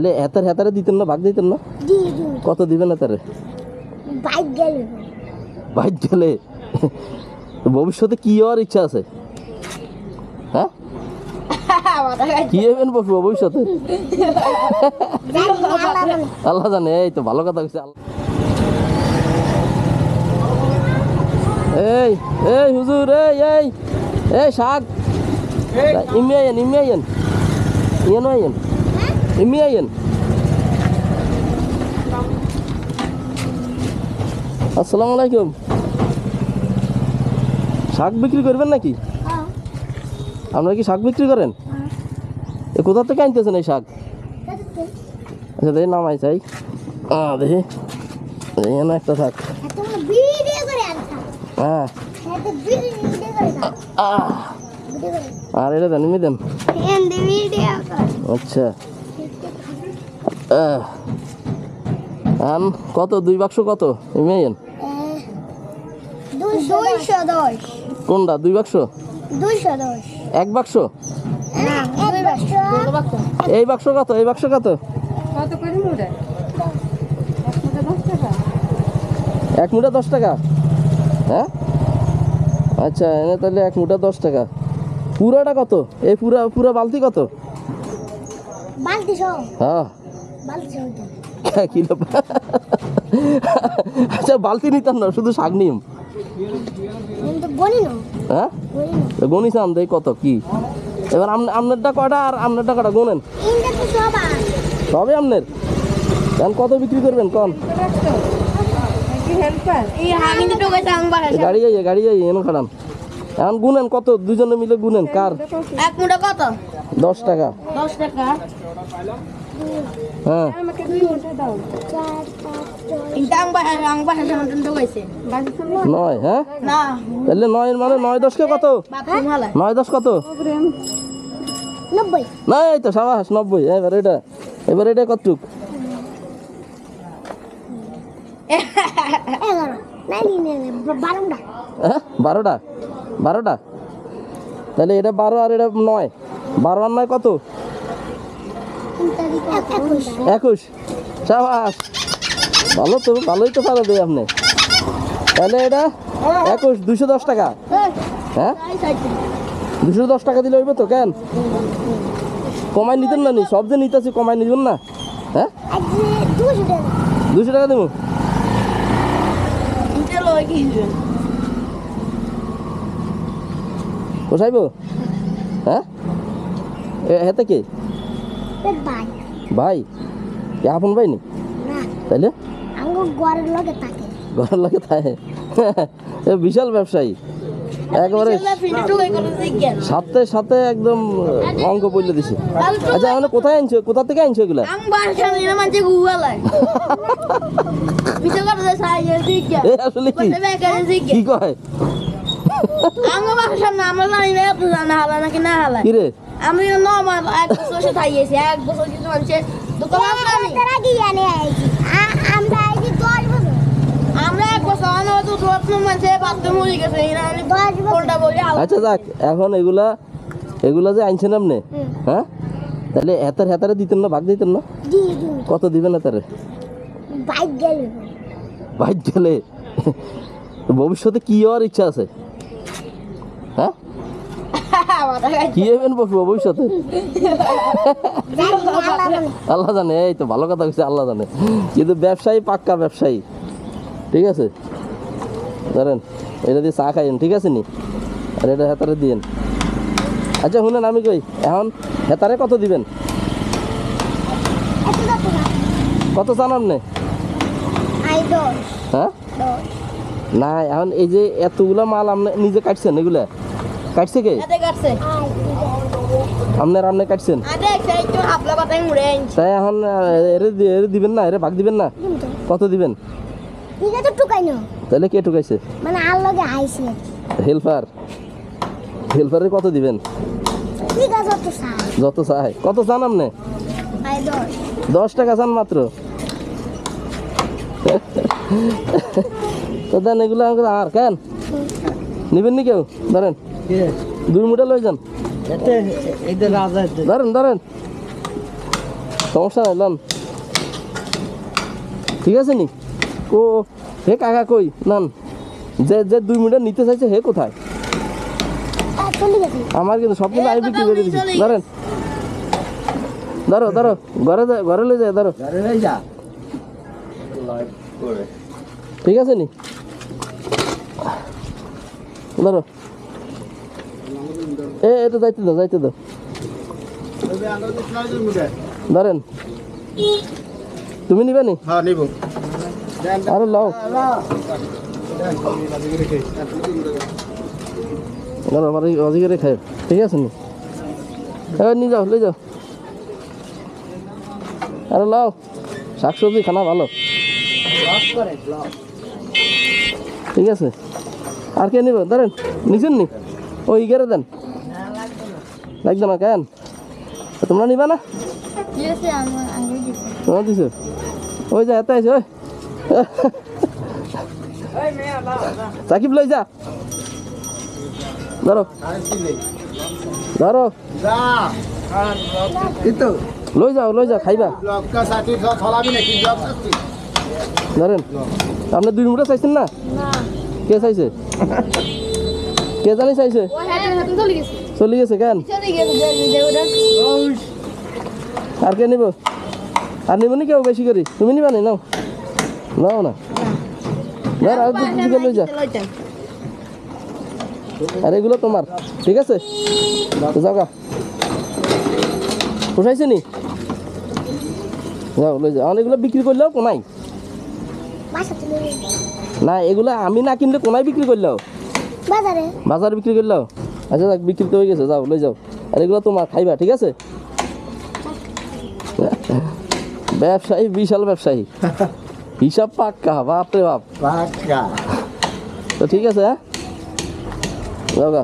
তাহলে হেতারে দিতেন না, ভাগ দিতেন না? কত দিবেন হেতারে? বাইক গেলে ভবিষ্যতে কি হওয়ার ইচ্ছা আছে? হ্যাঁ, কি হবেন ভবিষ্যতে? আল্লাহ জানে। এই তো ভালো কথা হচ্ছে। এই এই হুজুর, এই এই এই শাক ইমিয়াইন ইমিয়াইন ইয়েন আইন ইমিয়াইন। আসসালামু আলাইকুম। শাক বিক্রি করবেন নাকি? আপনারা কি শাক বিক্রি করেন? এ কোথা থেকে আনতেছেন এই শাক? আচ্ছা দেখি নামাই চাই। দেখি না একটা শাক। হ্যাঁ, আর এটা দেন, এমনি দেন। আচ্ছা, কত 2 বাক্স কত এমনি? কোনটা 2 বাক্স? 1 বাক্স? এই বাক্স কত? এই বাক্স কত? 1 মুঠা 10 টাকা। হ্যাঁ, আচ্ছা এনে তাহলে 1 মুঠা 10 টাকা। পুরাটা কত? এই পুরা বালতি কত? হ্যাঁ, কিলো। আচ্ছা বালতি নিতাম না, শুধু শাক নিম। হ্যাঁ, গনিসাম দেই কত কি। এবার আপনারটা কয়টা আর আপনারটা কয়টা গোনেন? সবই আপনার। এখন কত বিক্রি করবেন কন? গাড়ি যাই এনে খারান। এখন গুনেন কত, দুজনে মিলে গুনেন। কার? 1 মুঠা কত? 10 টাকা। 10 টাকা। হ্যাঁ, আমাকে 2 মুঠা দাও। 4 5 6 আং বাসা সামনে ঢোকাইছে 9। হ্যাঁ না, তাহলে 9 এর মানে 9 10 কে কত? বাথরুম হালা 9 10 কত? 90। না এই তো সাবাস 90। এবার এটা কতটুক? 11 12টা। হ্যাঁ, 12টা। তাহলে এটা 12 আর এটা 9। 12 আর 9 কত? 21। সাবাস, ভালো তো, ভালোই তো পারা দেয় আপনি। তাহলে এটা 21 210 টাকা। হ্যাঁ, 210 টাকা দিলে হইব তো? কেন কমাই নিতেন না? সব যে নিতেছি কমাই নিবেন না? হ্যাঁ, 200 টাকা দেবো। পোষাইব? হ্যাঁ, হেতে কে? ভাই কে? আপন ভাই নি? তাইলে ঘরের লাগে থাকে। বিশাল ব্যবসায়ী একেবারে, সাথে সাথে একদম অঙ্ক বললে দিছে। আচ্ছা মানে কোথায় আনছো, কোথা থেকে আনছো এগুলা? আসলে কি কয়? কি রে আমি নরমাল 1 বছর থাইয়েছি, 1 বছর কিছু মানুষের দোকান আমরা 1 বছর তো মানুষের বাথরুম হয়ে গেছে। আচ্ছা যাক, এখন এগুলা যে আনছেন আপনি, হ্যাঁ, তাহলে হেতারে দিতেন না, ভাগ দিতেন না? কত দিবেন হেতারে? বাইক গেলে ভবিষ্যতে কি হওয়ার ইচ্ছা আছে? হ্যাঁ, কি হবেন ভবিষ্যতে? আল্লাহ জানে। এই তো ভালো কথা হচ্ছে, আল্লাহ জানে। কিন্তু ব্যবসায়ী, পাক্কা ব্যবসায়ী। ঠিক আছে, ধরেন এটা দিয়ে চা খাইয়েন, ঠিক আছে নি? আর এটা হেতারে দিয়েন। আচ্ছা শুনেন, আমি কই এখন হেতারে কত দিবেন? কত চান আপনি? হ্যাঁ, না এখন এই যে এতগুলা মাল আপনি নিজে কাটছেন, এগুলা কাটছে কে? আপনি কাটছেন? তাই এখন এরে দিবেন না, এরে ভাগ দিবেন না? কত দিবেন? তাহলে কে ঠুকাইছে? হেল্পারের কত দিবেন? যত চাই। কত চান আপনি? 10 টাকা চান মাত্র? তো দেন এগুলো আর কেন নিবেন নি কেউ? ধরেন 2 মুঠা লই যান। ধরেন সমস্যা নাই লন ঠিক আছে নি ও হে কাকা কই নন যে যে 2 মিনিট নিতে চাইছে হে কোথায় আমার কিন্তু সব কিন্তু আমি বিক্রি করে দিচ্ছি ধরেন ধরো ধরো ঘরে লয়ে যায় ধরো ঠিক আছে নি ধরো এটা যাইতে দাও ধরেন তুমি নিবে নি হ্যাঁ নিব আরে লাও ধরো আমার অধিকারে খায় ঠিক আছে নি এবার নিয়ে যাও লই যাও আরে লাও শাকসবজি খানা ভালো ঠিক আছে আর কে নিব ধরেন নিছেন নি ওই গেরে দেন লাগবে না কেন তোমরা নিবা না তোমার দিছো ওই যা এত আছে ওই সাকিব লই যা ধরো ধরো লই যাও খাইবা ধরেন আপনি 2 মিনিট চাইছেন না কে চাইছে কে জানি চাইছে চলে গেছে কেন আর কে নিব আর নিব নি কেউ বেশি করি তুমি নিবা নি নাও নাও না ধর আর দিকে লই যা আর এগুলো তোমার ঠিক আছে যাও পোষাইছে নি যাও লই যাও আর এগুলো বিক্রি করলেও কোনাই না এগুলো আমি না কিনলে কোনায় বিক্রি করলেও বাজারে বিক্রি করলেও আচ্ছা যাক বিক্রি তো হয়ে গেছে যাও লই যাও আর এগুলো তোমার খাইবা ঠিক আছে ব্যবসায়ী বিশাল ব্যবসায়ী হিসাব পাক্কা বাপরে বাপ পাক্কা তো ঠিক আছে হ্যাঁ যাও গা